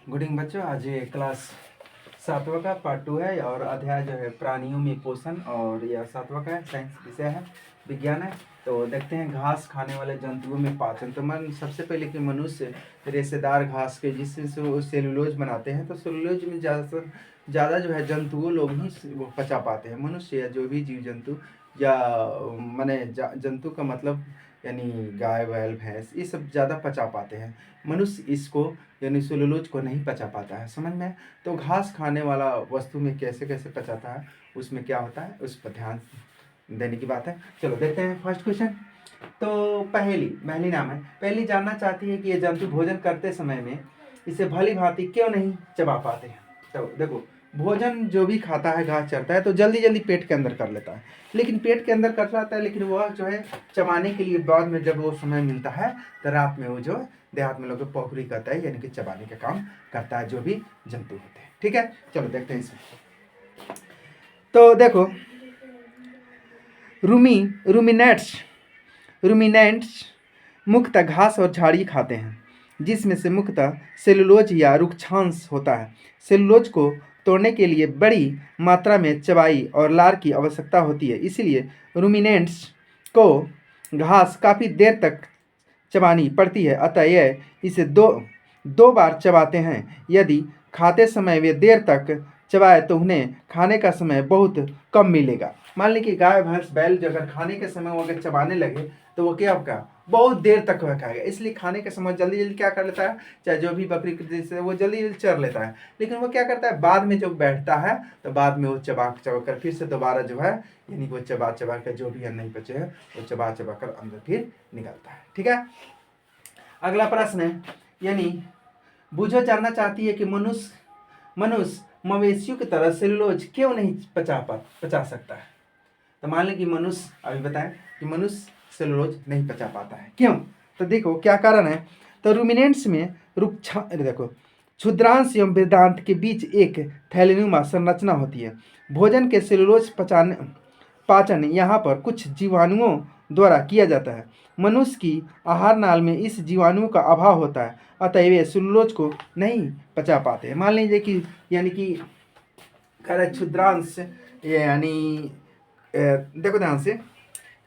Good evening बच्चों। आज ये क्लास 7वां का पार्ट 2 है और अध्याय जो है प्राणियों में पोषण, और यह 7वां का है, साइंस विषय है, विज्ञान है। तो देखते हैं घास खाने वाले जंतुओं में पाचन। तो मन सबसे पहले कि मनुष्य रेशेदार घास के जिससे वो सेलुलोज बनाते हैं, तो सेलुलोज में ज़्यादा जो है जंतुओं लोग ही वो पचा पाते हैं। मनुष्य या जो भी जीव जंतु या माने जंतु का मतलब यानी गाय बैल भैंस ये सब ज़्यादा पचा पाते हैं। मनुष्य इसको यानी सेलुलोज को नहीं पचा पाता है, समझ में। तो घास खाने वाला वस्तु में कैसे कैसे पचाता है, उसमें क्या होता है, उस पर ध्यान देने की बात है। चलो देखते हैं फर्स्ट क्वेश्चन। तो पहली नाम है, पहली जानना चाहती है कि ये जंतु भोजन करते समय में इसे भली भांति क्यों नहीं चबा पाते हैं। तो देखो, भोजन जो भी खाता है, घास चरता है, तो जल्दी जल्दी पेट के अंदर कर लेता है, लेकिन पेट के अंदर कर लेता है, लेकिन वह जो है चबाने के लिए बाद में जब वो समय मिलता है तो रात में वो जो देहात में लोग पोखरी कहता है, यानी कि चबाने का काम करता है जो भी जंतु होते हैं। ठीक है, चलो देखते हैं इसमें। तो देखो, रूमिनेंट्स मुख्यतः घास और झाड़ी खाते हैं, जिसमें से मुख्यतः सेलुलोज या रुक्षांश होता है। सेलुलोज को तोड़ने के लिए बड़ी मात्रा में चबाई और लार की आवश्यकता होती है, इसलिए रूमिनेंट्स को घास काफ़ी देर तक चबानी पड़ती है, अतः यह इसे दो बार चबाते हैं। यदि खाते समय वे देर तक चबाए तो उन्हें खाने का समय बहुत कम मिलेगा। मान लीजिए कि गाय भैंस बैल जो अगर खाने के समय वो अगर चबाने लगे तो वो क्या आपका बहुत देर तक वह खाएगा, इसलिए खाने के समय जल्दी जल्दी क्या कर लेता है, चाहे जो भी बकरी जैसे वो जल्दी जल्दी चर लेता है, लेकिन वो क्या करता है बाद में जब बैठता है तो बाद में वो चबा कर फिर से दोबारा जो है यानी वो चबा कर जो भी अन्न नहीं बचे है वो चबा कर अंदर फिर निकलता है। ठीक है, अगला प्रश्न है, यानी बूझो जानना चाहती है कि मनुष्य मवेशियों की तरह सेलुलोज क्यों नहीं पचा सकता है। तो मान लें कि मनुष्य, अभी बताएं कि मनुष्य सेलुलोज नहीं पचा पाता है, क्यों। तो देखो क्या कारण है। तो रूमिनेंट्स में देखो क्षुद्रांश एवं वृद्धांत के बीच एक थैलेनुमा संरचना होती है। भोजन के सेलुलोज पाचन यहाँ पर कुछ जीवाणुओं द्वारा किया जाता है। मनुष्य की आहार नाल में इस जीवाणुओं का अभाव होता है, अतः वे सेलुलोज को नहीं पचा पाते। मान लीजिए कि यानी कि क्षुद्रांश यानी देखो ध्यान से,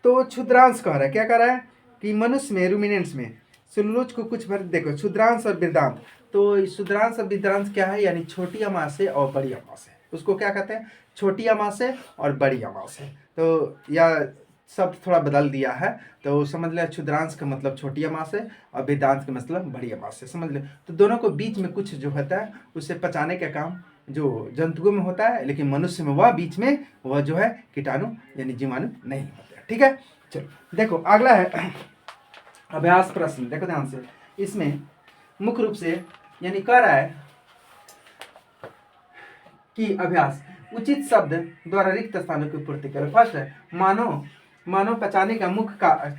तो क्षुद्रांश कह रहा है, क्या कह रहा है कि मनुष्य में रूमिनेंट्स में सेलुलोज को कुछ भर, देखो क्षुद्रांश और वृद्धांत, तो क्षुद्रांश और वृद्धांश क्या है, यानी छोटी अमाशय और बड़ी अमाशय, उसको क्या कहते हैं, छोटी अमाशय और बड़ी अमाशय। तो यह शब्द थोड़ा बदल दिया है, तो समझ ले क्षुद्रांश का मतलब छोटी अमाशय और वेदांत का मतलब बड़ी अमाशय, समझ ले। तो दोनों को बीच में कुछ जो होता है उसे पचाने का काम जो जंतुओं में होता है, लेकिन मनुष्य में वह बीच में वह जो है कीटाणु यानी जीवाणु नहीं होते। ठीक है, चलो देखो अगला है अभ्यास प्रश्न, देखो ध्यान से। इसमें मुख्य रूप से यानी कह रहा है कि अभ्यास उचित शब्द द्वारा रिक्त स्थानों की पूर्ति करें। फर्स्ट है मानव पचाने का मुख्य कार्य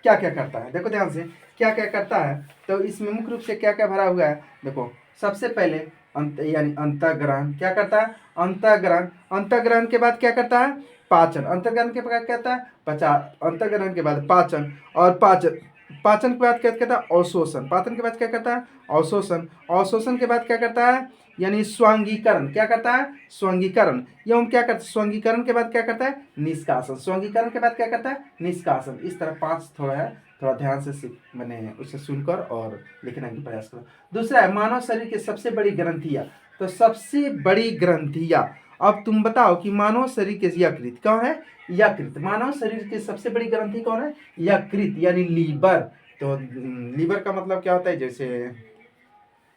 क्या क्या करता है। देखो ध्यान से क्या क्या करता है, तो इसमें मुख्य रूप से क्या क्या भरा हुआ है। देखो सबसे पहले यानी अंतःग्रहण क्या करता है, अंतःग्रहण के बाद क्या करता है, पाचन, अंतःग्रहण के बाद क्या कहता है अंतःग्रहण के बाद पाचन, और पाचन के बाद क्या कहता है अवशोषण, पाचन के बाद क्या करता है अवशोषण के बाद क्या करता है यानी स्वांगीकरण, क्या करता है स्वांगीकरण, एवं क्या करता है स्वांगीकरण के बाद क्या करता है निष्कासन, स्वांगीकरण के बाद क्या करता है निष्कासन। इस तरह 5 थोड़ा है, थोड़ा ध्यान से मैंने उसे सुनकर और लिखने का प्रयास करो। दूसरा है मानव शरीर की सबसे बड़ी ग्रंथियां, तो सबसे बड़ी ग्रंथियां, अब तुम बताओ कि मानव शरीर के यकृत कौन है, यकृत, मानव शरीर की सबसे बड़ी ग्रंथि कौन है, यकृत यानी लीवर। तो लीवर का मतलब क्या होता है, जैसे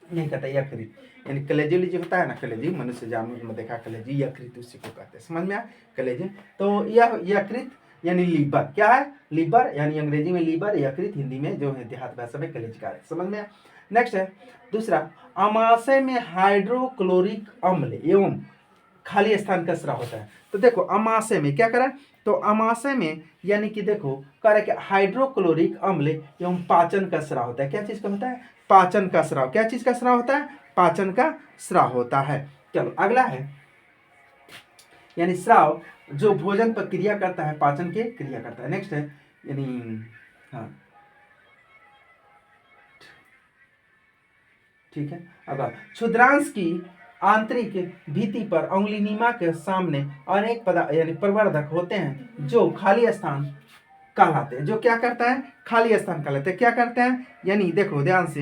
नहीं कहता यकृत यानी कलेजी जो होता है ना, कलेजी मनुष्य जानवर में देखा कलेजी, यकृत उसी को कहते हैं, समझ में आया कलेजी। तो यह यकृत यानी लीवर, क्या है लीवर, यानी अंग्रेजी में लीवर, यकृत हिंदी में जो है देहात भाषा में कलेजी का है, समझ में आया। नेक्स्ट है दूसरा, अमाशय में हाइड्रोक्लोरिक अम्ल एवं खाली स्थान का स्राव होता है। तो देखो अमाशय में क्या करा, तो अमाशय में यानी कि देखो कह रहा है कि हाइड्रोक्लोरिक अम्ल एवं पाचन का स्राव होता है। क्या चीज का होता है, पाचन का स्राव, क्या चीज का स्राव होता है, पाचन का स्राव होता है। चलो अगला है यानी स्राव जो भोजन पर क्रिया करता है, पाचन के क्रिया करता है। नेक्स्ट है यानी हाँ ठीक है। अब क्षुद्रांश की आंतरिक भित्ति पर अंगुलिनीमा के सामने अनेक पदार्थ यानी प्रवर्धक होते हैं जो खाली स्थान कहलाते हैं। जो क्या करता है, खाली स्थान कहलाते हैं। क्या करते हैं, यानी देखो ध्यान से,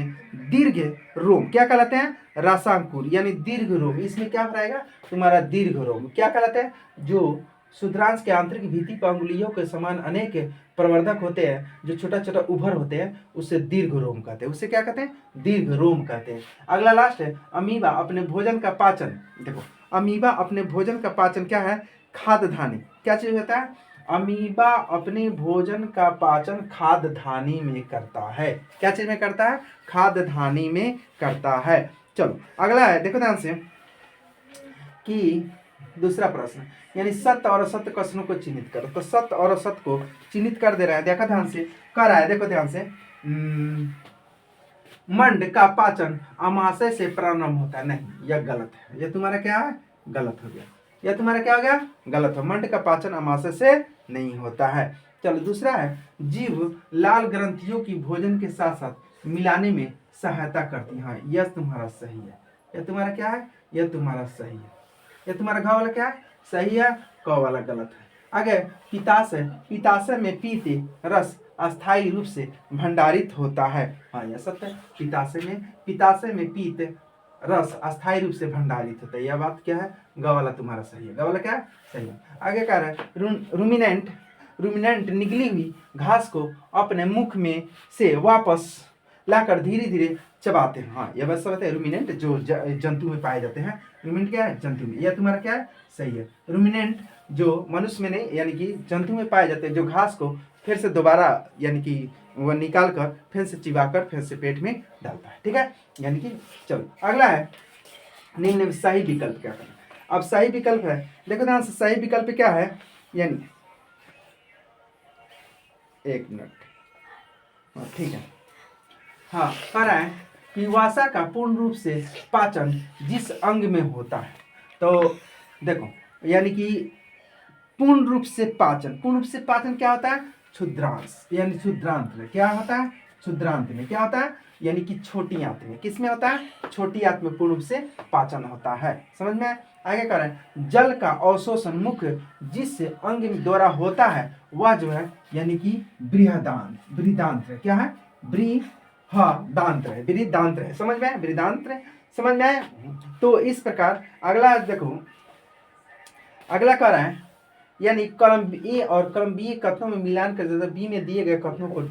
दीर्घ रोम क्या कहलाते हैं, रासांकुर यानी दीर्घ रोम। इसमें क्या रहेगा तुम्हारा दीर्घ रोम। क्या कहलाते हैं, जो क्षुद्रांश के आंतरिक भित्ति पर अंगुलियों के समान अनेक प्रवर्धक होते हैं जो छोटा छोटा उभर होते हैं, उसे दीर्घ रोम कहते हैं। उसे क्या कहते हैं, दीर्घ रोम कहते हैं। अगला लास्ट है, अमीबा अपने भोजन का पाचन, देखो अमीबा अपने भोजन का पाचन क्या है, खाद्य धानी। क्या चीज होता है, अमीबा अपने भोजन का पाचन खाद्य धानी में करता है। क्या चीज में करता है, खाद्य धानी में करता है। चलो अगला है, देखो ध्यान से कि दूसरा प्रश्न, यानी सत्य और असत्य कथनों को चिन्हित करो। तो सत्य और असत्य को चिन्हित कर दे रहा है, देखा ध्यान से, कर रहा है, देखो ध्यान से। मंड का पाचन अमाशय से प्रारंभ होता है, नहीं यह गलत है। यह तुम्हारा क्या है, गलत हो गया। यह तुम्हारा क्या हो गया, गलत हो। मंड का पाचन अमाशय से नहीं होता है। चलो दूसरा है, जीव लाल ग्रंथियों की भोजन के साथ साथ मिलाने में सहायता करती है। हाँ यह तुम्हारा सही है। यह तुम्हारा क्या है, यह तुम्हारा सही है। यह तुम्हारा घ वाला क्या है, सही है, क वाला गलत है। आगे पित्ताशय, पित्ताशय में पीते रस अस्थायी रूप से भंडारित होता है। हाँ यह सत्य है। पित्ताशय में पीत रस अस्थायी रूप से भंडारित होता है। यह बात क्या है, ग वाला तुम्हारा सही है। ग वाला क्या है, सही है। आगे कह रहा है, रूमिनेंट निगली हुई घास को अपने मुख में से वापस लाकर धीरे धीरे चबाते हैं। हाँ यह बात सब है। रूमिनेंट जो जंतु में पाए जाते हैं, रूमिनेंट क्या है, जंतु में। यह तुम्हारा क्या है, सही है। रूमिनेंट जो मनुष्य में नहीं यानी कि जंतु में पाए जाते हैं, जो घास को फिर से दोबारा यानी कि वह निकाल कर फिर से चिबाकर फिर से पेट में डालता है। ठीक है, यानी कि चलो अगला है, निम्न में सही विकल्प क्या करना। अब सही विकल्प है, देखो ध्यान से, सही विकल्प क्या है, यानी एक मिनट, ठीक है। हाँ कह रहा है कि वासा का पूर्ण रूप से पाचन जिस अंग में होता है। तो देखो यानी कि पूर्ण रूप से पाचन क्या होता है, क्षुद्रांश यानी क्षुद्रांत में। क्या होता है, क्षुद्रांत में क्या होता है, यानी कि छोटी आंत में। किस में होता है, छोटी आंत में पूर्ण रूप से पाचन होता है। समझ में आगे कह रहे हैं, जल का अवशोषण मुख्य जिस अंग द्वारा होता है वह जो है यानी कि बृहदांत्र क्या है, बृहदांत्र है, बृहदांत्र है। समझ में, बृहदांत्र समझ में आए। तो इस प्रकार अगला देखो, अगला कह रहा है, यानी कलम ए और कलम बी कथनों में मिलान कर बी में दिए गए कथनों को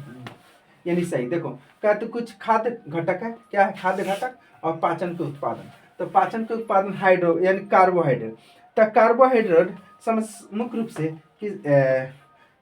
यानी सही। देखो कहते कुछ खाद्य घटक है, क्या है, खाद्य घटक और पाचन के उत्पादन। तो पाचन के उत्पादन हाइड्रो यानी कार्बोहाइड्रेट। तो कार्बोहाइड्रेट मुख्य रूप से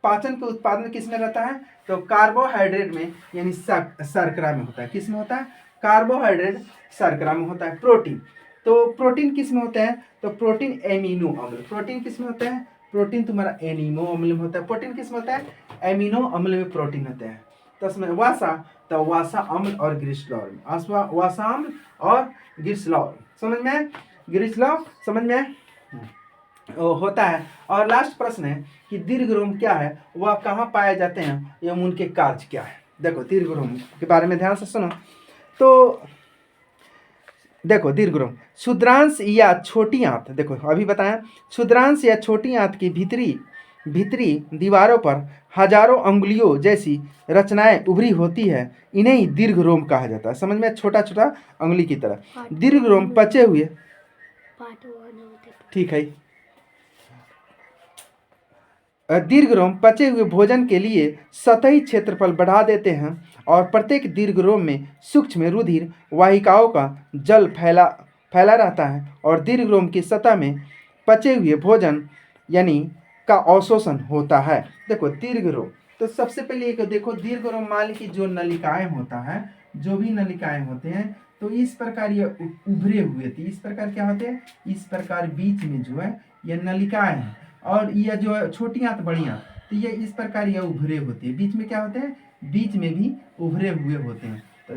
पाचन के उत्पादन किस में रहता है, तो कार्बोहाइड्रेट में यानी शर्करा में होता है। किस में होता है, कार्बोहाइड्रेट शर्करा में होता है। प्रोटीन, तो प्रोटीन किस में होता है, तो प्रोटीन एमिनो अम्ल। प्रोटीन किस में होता है, प्रोटीन तुम्हारा एनिमो अम्ल में होता है। प्रोटीन किस में होता है, एमिनो अम्ल में प्रोटीन होते हैं। तो उसमें वासा, तो वासा अम्ल और ग्लिसरॉल, वासा अम्ल और ग्लिसरॉल। समझ में, ग्लिसरॉल समझ में होता है। और लास्ट प्रश्न है कि दीर्घ रोम क्या है, वह कहाँ पाए जाते हैं एवं उनके कार्य क्या है। देखो दीर्घ रोम के बारे में ध्यान से सुनो। तो देखो दीर्घ रोम, क्षुद्रांश या छोटी आंत, देखो अभी बताएं, क्षुद्रांश या छोटी आंत की भीतरी दीवारों पर हजारों अंगुलियों जैसी रचनाएं उभरी होती है, इन्हें ही दीर्घ रोम कहा जाता है। समझ में, छोटा छोटा अंगुली की तरह। दीर्घ रोम पचे हुए, ठीक है, दीर्घ रोम पचे हुए भोजन के लिए सतही क्षेत्रफल बढ़ा देते हैं और प्रत्येक दीर्घ रोम में सूक्ष्म रुधिर वाहिकाओं का जल फैला रहता है और दीर्घ रोम की सतह में पचे हुए भोजन यानी का अवशोषण होता है। देखो दीर्घ रोम, तो सबसे पहले एक देखो दीर्घ रोम मान ली जो नलिकाएं होता है, जो भी नलिकाएं होते हैं, तो इस प्रकार ये उभरे हुए थे। इस प्रकार क्या होते हैं, इस प्रकार बीच में जो है ये नलिकाएं हैं और ये जो छोटी आंत बड़ी आंत, तो ये इस प्रकार ये उभरे होते हैं। बीच में क्या होते हैं, बीच में भी उभरे हुए होते हैं। तो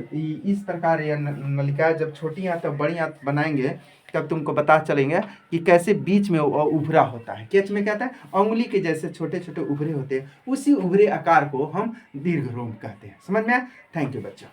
इस प्रकार ये नलिकाएं जब छोटी आंत और बड़ी आंत बनाएंगे तब तुमको पता चलेंगे कि कैसे बीच में उभरा होता है। कैच में क्या होता है, अंगुली के जैसे छोटे छोटे उभरे होते हैं, उसी उभरे आकार को हम दीर्घ रोम कहते हैं। समझ में आया। थैंक यू बच्चों।